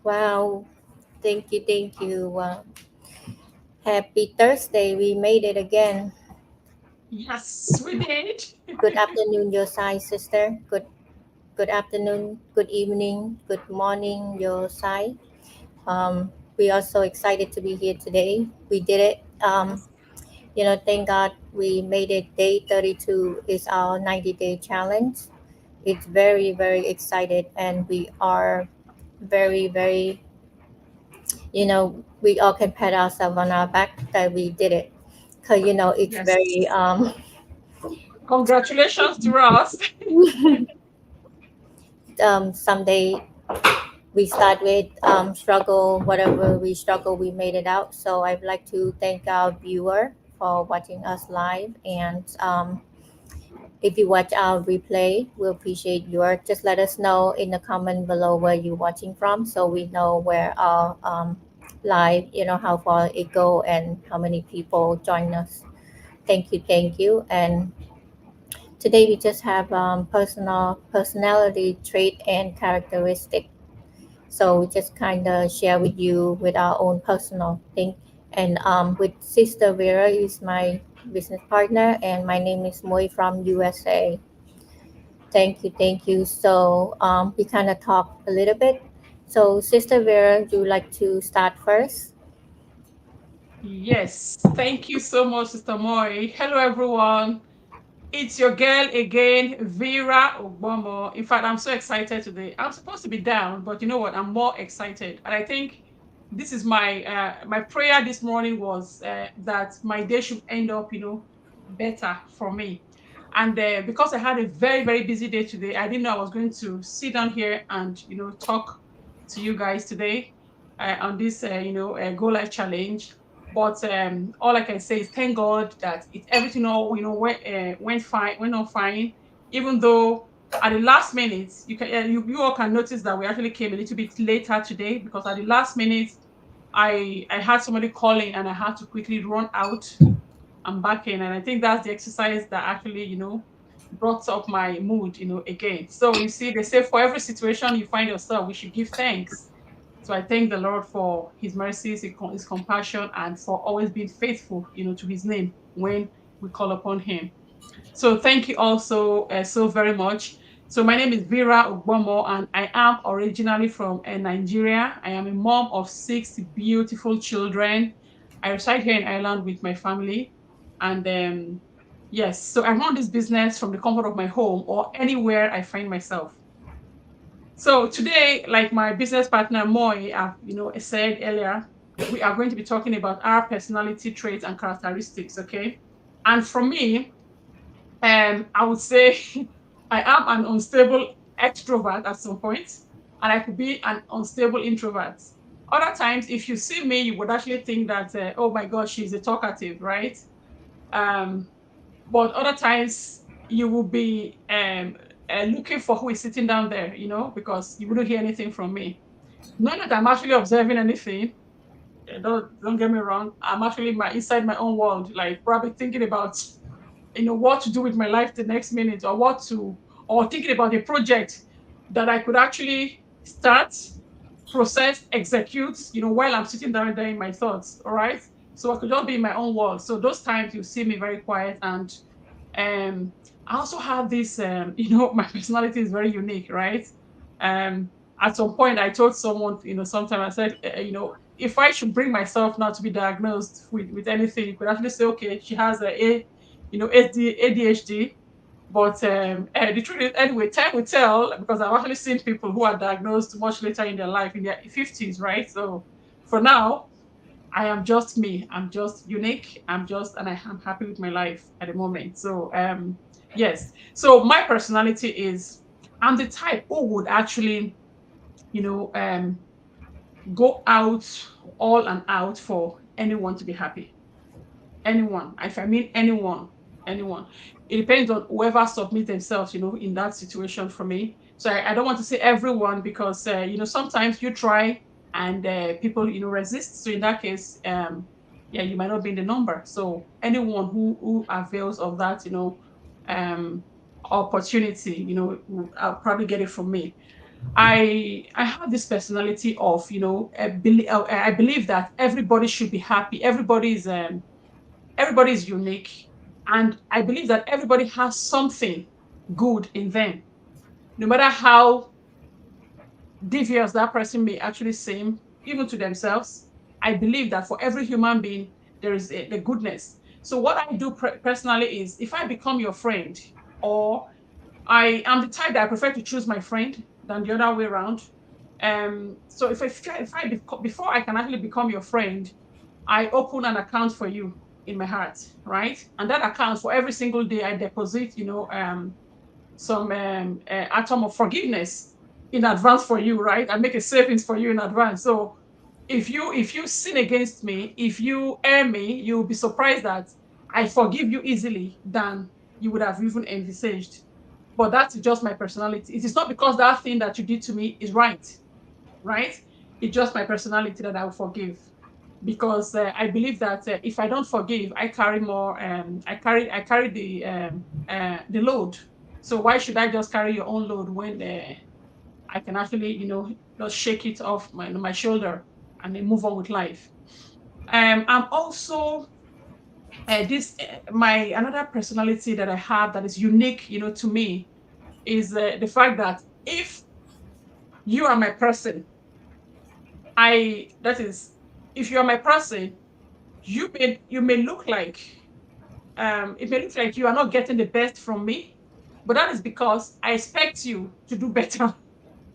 Wow. Thank you. Thank you. Happy Thursday. We made it again. Yes, we did. Good afternoon, your side sister. Good afternoon, good evening, good morning, your side. We are so excited to be here today. We did it. Yes. Thank God we made it. Day 32 is our 90-day challenge. It's very, very excited, and we are very, very, we all can pat ourselves on our back that we did it. Because, it's very, Yes. Congratulations to us. someday we start with struggle, whatever we struggle, we made it out. So I'd like to thank our viewer for watching us live. And if you watch our replay, we appreciate your, just let us know in the comment below where you're watching from, so we know where our live, how far it go and how many people join us. Thank you, thank you. And today we just have personality trait and characteristic. So we just kind of share with you with our own personal thing. And with Sister Vera is my business partner, and my name is Moy from USA. Thank you, thank you. So we kind of talk a little bit. So Sister Vera, would you like to start first? Yes. Thank you so much, Sister Moy. Hello, everyone. It's your girl again, Vera Ogbomo. In fact, I'm so excited today. I'm supposed to be down, but you know what? I'm more excited. And I think this is my prayer this morning was that my day should end up, better for me. And because I had a very, very busy day today, I didn't know I was going to sit down here and, talk to you guys today on this, Go Life Challenge. But all I can say is thank God that everything all went fine, went on fine. Even though at the last minute, you all can notice that we actually came a little bit later today because at the last minute I had somebody calling and I had to quickly run out and back in. And I think that's the exercise that actually, brought up my mood, again. So you see, they say for every situation you find yourself, we should give thanks. So I thank the Lord for his mercies, his compassion, and for always being faithful, to his name when we call upon him. So thank you also so very much. So my name is Vera Ogbomo, and I am originally from Nigeria. I am a mom of 6 beautiful children. I reside here in Ireland with my family. And yes, so I run this business from the comfort of my home or anywhere I find myself. So today, like my business partner Moy, said earlier, we are going to be talking about our personality traits and characteristics. Okay, and for me, I would say I am an unstable extrovert at some point, and I could be an unstable introvert. Other times, if you see me, you would actually think that, oh my gosh, she's a talkative, right? Um, but other times, you will be looking for who is sitting down there, because you wouldn't hear anything from me. Not that I'm actually observing anything. Don't get me wrong. I'm actually inside my own world, like probably thinking about what to do with my life the next minute, or thinking about a project that I could actually start, process, execute, while I'm sitting down there in my thoughts. All right. So I could just be in my own world. So those times you see me very quiet. And um I also have this my personality is very unique, right? Um at some point I told someone, sometime I said, if I should bring myself now to be diagnosed with anything, you could actually say, okay, she has ADHD. But the truth is, anyway, time will tell because I've actually seen people who are diagnosed much later in their life, in their 50s, right? So for now, I am just me. I'm just unique. And I am happy with my life at the moment. So, yes. So my personality is, I'm the type who would actually, you know, um, go out all and out for anyone to be happy. Anyone. If I mean anyone. It depends on whoever submit themselves, in that situation for me. So I don't want to say everyone because sometimes you try and people resist. So in that case, yeah, you might not be in the number. So anyone who avails of that, um opportunity, I'll probably get it from me. I have this personality of, I believe that everybody should be happy. Everybody is unique, and I believe that everybody has something good in them, no matter how devious that person may actually seem, even to themselves. I believe that for every human being, there is the goodness. So what I do personally is, if I become your friend, or I am the type that I prefer to choose my friend than the other way around. So before I can actually become your friend, I open an account for you in my heart, right? And that account, for every single day, I deposit, some atom of forgiveness in advance for you, right? I make a savings for you in advance. So if you sin against me, if you err me, you'll be surprised that I forgive you easily than you would have even envisaged. But that's just my personality. It is not because that thing that you did to me is right, right? It's just my personality that I will forgive, because I believe that if I don't forgive, I carry more. I carry the load. So why should I just carry your own load when I can actually, just shake it off my shoulder and then move on with life. I'm also this my another personality that I have that is unique, to me, is the fact that if you are my person, I that is if you are my person, you may look like it may look like you are not getting the best from me, but that is because I expect you to do better.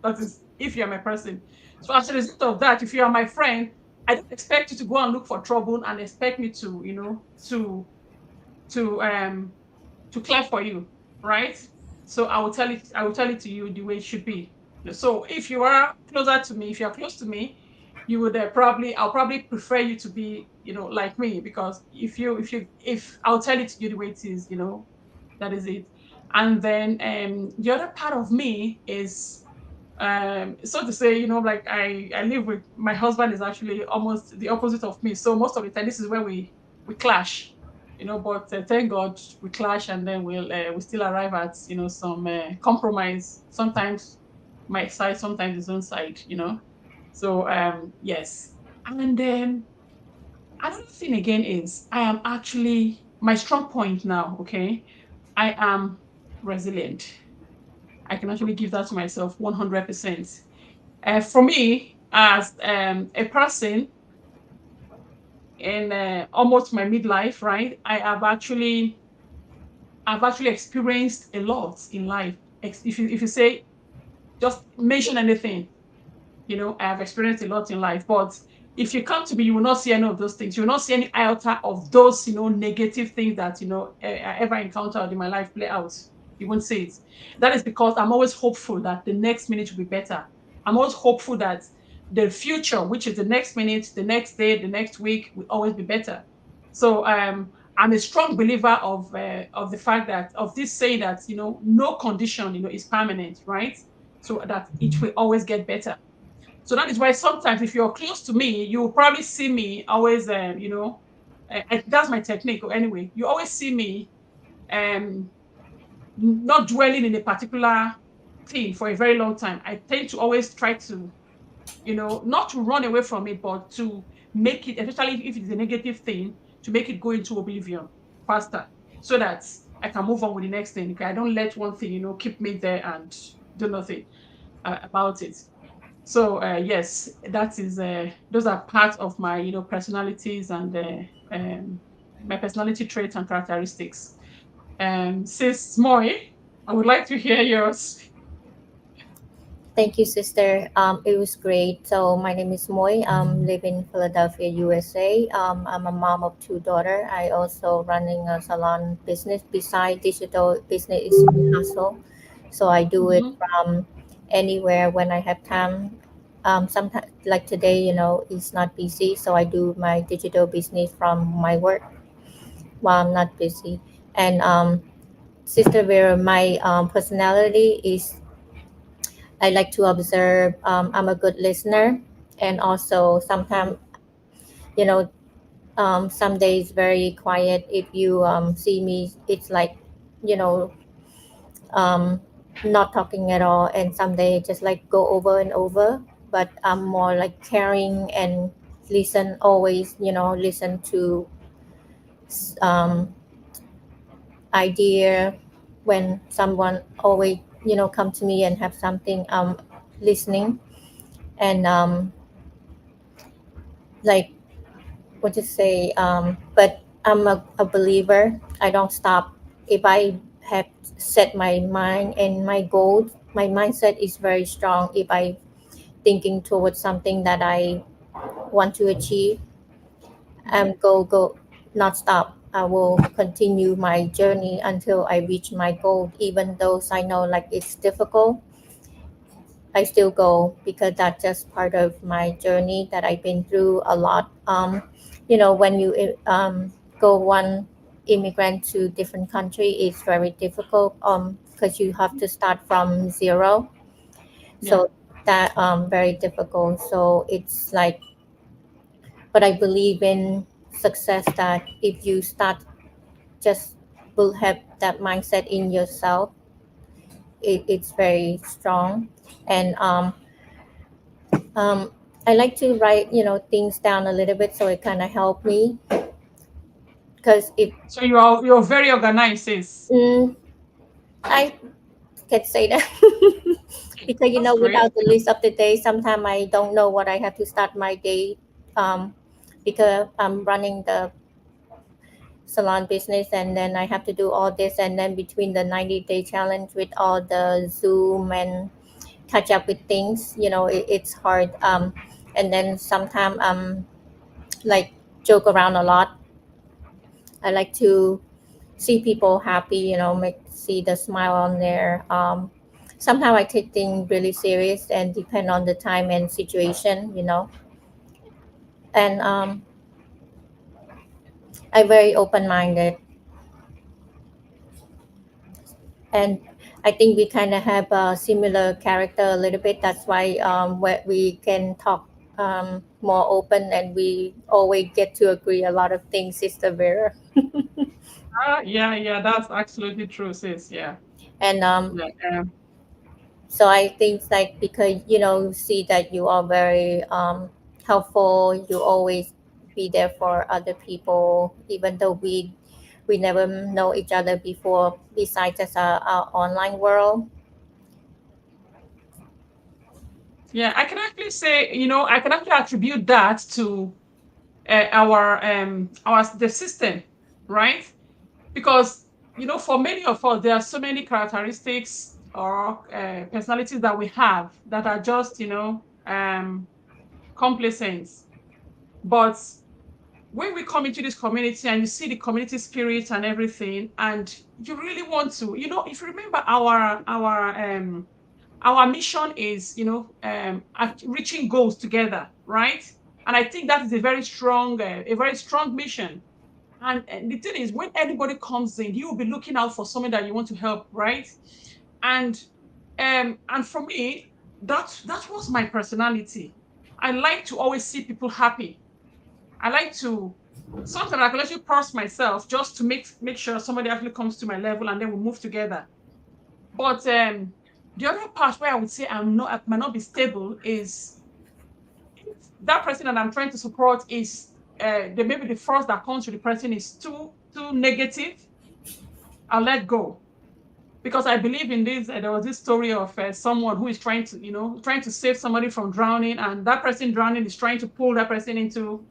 That is, if you're my person. So as a result of that, if you are my friend, I don't expect you to go and look for trouble and expect me to, to um to clap for you, right? So I will tell it to you the way it should be. So if you are closer to me, if you are close to me, you would I'll probably prefer you to be, like me, because if I'll tell it to you the way it is, that is it. And then the other part of me is, so to say, like I live with my husband, is actually almost the opposite of me. So most of the time, this is where we clash, but thank God we clash, and then we still arrive at, some compromise. Sometimes my side, sometimes his own side. So yes. And then another thing again is, I am actually, my strong point now, okay, I am resilient. I can actually give that to myself 100%. For me, as a person in almost my midlife, right, I've actually experienced a lot in life. If you say, just mention anything, I have experienced a lot in life. But if you come to me, you will not see any of those things. You will not see any iota of those, negative things that, I ever encountered in my life play out. You won't see it. That is because I'm always hopeful that the next minute will be better. I'm always hopeful that the future, which is the next minute, the next day, the next week, will always be better. So I'm a strong believer of the fact that, of this saying that, no condition, is permanent, right? So that it will always get better. So that is why sometimes, if you're close to me, you will probably see me always, that's my technique. Anyway, you always see me um, not dwelling in a particular thing for a very long time. I tend to always try to, not to run away from it, but to make it, especially if it's a negative thing, to make it go into oblivion faster, so that I can move on with the next thing. Okay, I don't let one thing, keep me there and do nothing about it. So yes, that is those are part of my, personalities, and my personality traits and characteristics. Sis Moy, I would like to hear yours. Thank you, sister. It was great. So my name is Moy. Live in Philadelphia, USA. I'm a mom of two daughters. I also running a salon business. Beside digital business is my hustle. So I do it Mhm. from anywhere when I have time. Sometimes, like today, it's not busy, so I do my digital business from my work while I'm not busy. And Sister Vera, my personality is I like to observe. I'm a good listener, and also sometimes, you know, some days very quiet. If you see me, it's like, you know, um, not talking at all, and someday just like go over and over. But I'm more like caring and listen always, listen to um, idea when someone always come to me and have something listening and like what to say but I'm a believer. I don't stop. If I have set my mind and my goals, my mindset is very strong. If I thinking towards something that I want to achieve, go not stop. I will continue my journey until I reach my goal, even though I know like it's difficult. I still go because that's just part of my journey that I've been through a lot. When you go one immigrant to different country, it's very difficult because you have to start from zero. Yeah. So that very difficult. So it's like, but I believe in success that if you start just will have that mindset in yourself, it's very strong. And Um, I like to write, things down a little bit so it kind of help me because if So you're very organized, sis. mm, I can say that because That's great. without the list of the day, sometimes I don't know what I have to start my day. Um, because I'm running the salon business and then I have to do all this and then between the 90-day challenge with all the Zoom and catch up with things, it's hard. And then sometimes like joke around a lot. I like to see people happy, make see the smile on there. Sometimes I take things really serious and depend on the time and situation, And I'm very open minded, and I think we kind of have a similar character a little bit. That's why we can talk more open, and we always get to agree a lot of things, Sister Vera. Yeah, yeah, that's absolutely true, sis. Yeah. And Yeah. so I think like because see that you are very helpful, you always be there for other people, even though we never know each other before, besides just our online world. Yeah, I can actually say, I can actually attribute that to our the system, right? Because for many of us, there are so many characteristics or personalities that we have that are just complacent. But when we come into this community and you see the community spirit and everything, and you really want to, if you remember our mission is, reaching goals together, right? And I think that is a very strong mission. And the thing is, when anybody comes in, you will be looking out for someone that you want to help, right? And and for me, that was my personality. I like to always see people happy. I like to sometimes I can actually purse myself just to make sure somebody actually comes to my level and then we move together. But the other part where I would say I might not be stable is if that person that I'm trying to support is maybe the force that comes to the person is too negative. I'll let go because I believe in this. There was this story of someone who is trying to save somebody from drowning, and that person drowning is trying to pull that person into,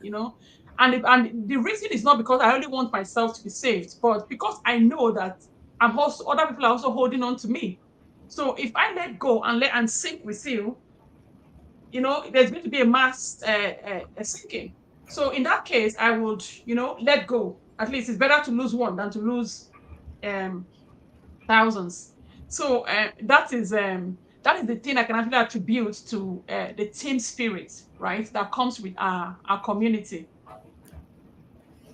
and the reason is not because I only want myself to be saved, but because I know that I'm also other people are also holding on to me. So if I let go and sink with you, there's going to be a mass sinking. So in that case, I would, let go. At least it's better to lose one than to lose um, thousands. So that is the thing I can actually attribute to the team spirit, right? That comes with our community.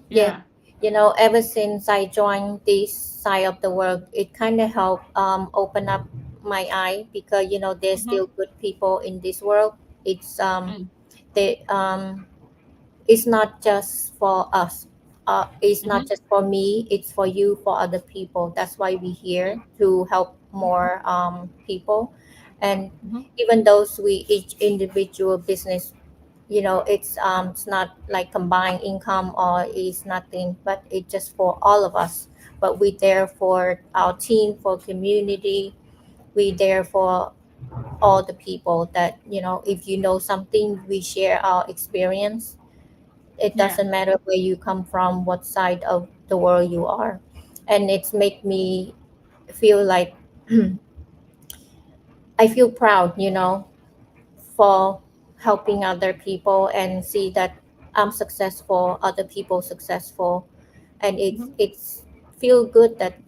Yeah, Yeah. ever since I joined this side of the world, it kind of helped open up my eye because there's Mm-hmm. still good people in this world. It's Mm. they it's not just for us. It's not Mm-hmm. just for me. It's for you, for other people. That's why we're Yeah. here to help more people. And Mhm. even those we each individual business, it's not like combined income or it's nothing, but it's just for all of us. But we there for our team, for community. We there for all the people that, if you know something, we share our experience. It Yeah. doesn't matter where you come from, what side of the world you are. And it's make me feel like I feel proud, for helping other people and see that I'm successful, other people successful. And Mhm. it's feel good that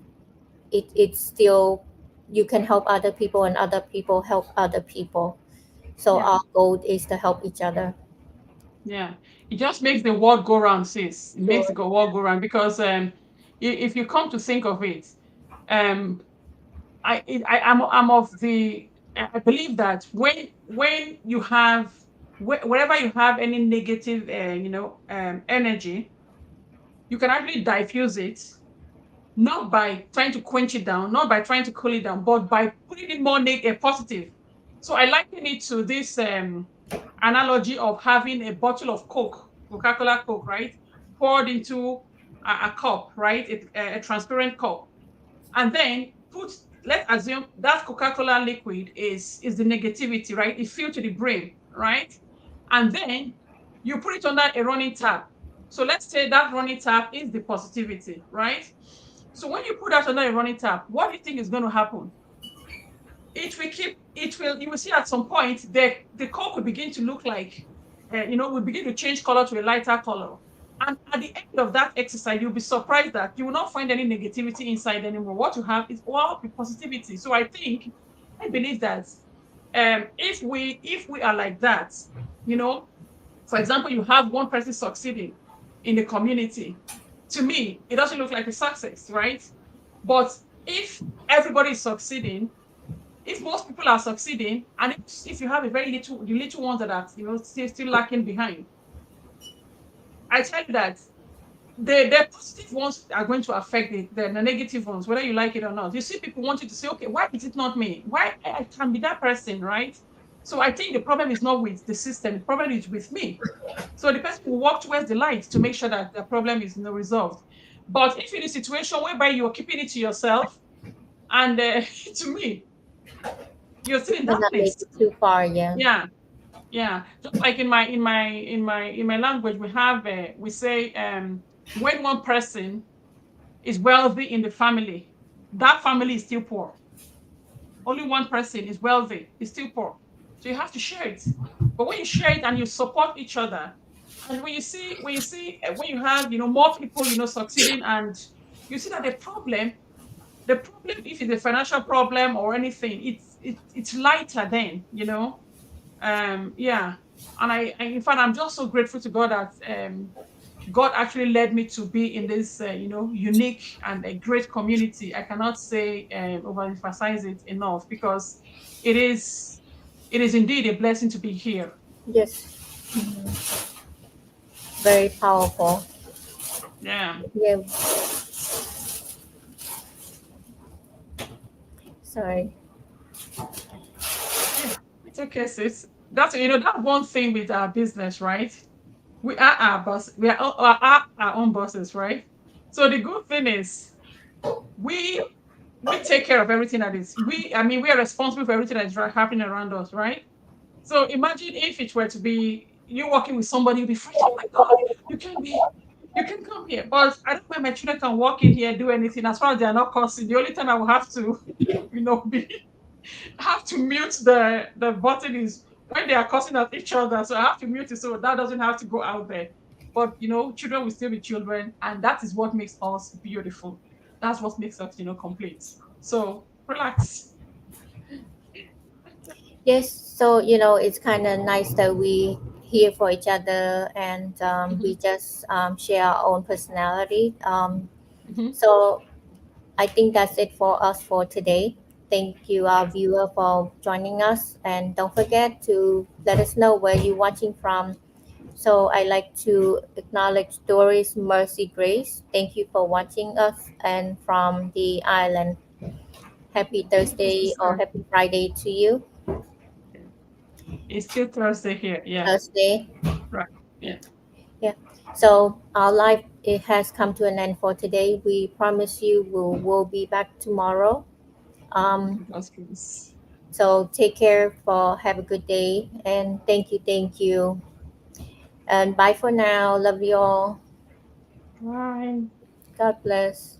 it's still you can help other people and other people help other people. So Yeah. our goal is to help each other. Yeah. It just makes the world go round, sis. It makes the Sure. world go round because if you come to think of it, um, I'm of the I believe that when you have wherever you have any negative energy, you can actually diffuse it, not by trying to quench it down, not by trying to cool it down, but by putting it more positive. So I liken it to this analogy of having a bottle of Coke, Coca-Cola Coke, right? Poured into a cup, right? A transparent cup. And then let's assume that Coca-Cola liquid is the negativity, right? It filled to the brim, right? And then you put it under a running tap. So let's say that running tap is the positivity, right? So when you put that under a running tap, what do you think is going to happen? You will see at some point the Coke will begin to look like, will begin to change color to a lighter color. And at the end of that exercise, you'll be surprised that you will not find any negativity inside anymore. What you have is all the positivity. So I believe that if we are like that, you know, for example, you have one person succeeding in the community. To me, it doesn't look like a success, right? But if everybody is succeeding, if most people are succeeding, and if you have a very little, the little ones that are still lacking behind, I tell you that the positive ones are going to affect the negative ones, whether you like it or not. You see people wanting to say, okay, why is it not me? Why I can be that person, right? So I think the problem is not with the system, the problem is with me. So the person will walk towards the light to make sure that the problem is resolved. But if in a situation whereby you're keeping it to yourself, and to me, you're still in But not make darkness. it too far, yeah. Yeah, yeah. Just like in my language, we say when one person is wealthy in the family, that family is still poor. Only one person is wealthy, is still poor. So you have to share it. But when you share it and you support each other, and when you have more people succeeding, and you see that the problem, if it's a financial problem or anything, it's lighter then, yeah. And in fact, I'm just so grateful to God that God actually led me to be in this, unique and a great community. I cannot say overemphasize it enough because it is, it is indeed a blessing to be here. Yes. Mhm. Very powerful. Yeah, Yeah. Sorry. yeah, it's okay, sis. That's one thing with our business, right? We are our boss. We are our own bosses, right? So the good thing is we we take care of everything that is. We are responsible for everything that is happening around us, right? So imagine if it were to be you working with somebody, you'll be afraid, oh my God, you can come here. But I don't know my children can walk in here and do anything as far as they are not cursing. The only time I will have to, be have to mute the button is when they are cursing at each other. So I have to mute it so that doesn't have to go out there. But children will still be children, and that is what makes us beautiful. That's what makes us, complete. So relax. Yes, so it's kind of nice that we here for each other and we Mhm, just share our own personality. mhm. So I think that's it for us for today. Thank you, our viewer, for joining us, and don't forget to let us know where you're watching from. So I like to acknowledge Doris Mercy Grace. Thank you for watching us and from the island. Happy Thursday or Sister. happy Friday to you. It's still Thursday here. Yeah. Thursday. Right. Yeah. So our life it has come to an end for today. We promise you we'll be back tomorrow. God's grace. So take care. For have a good day and thank you, and bye for now. Love you all. Bye. God bless.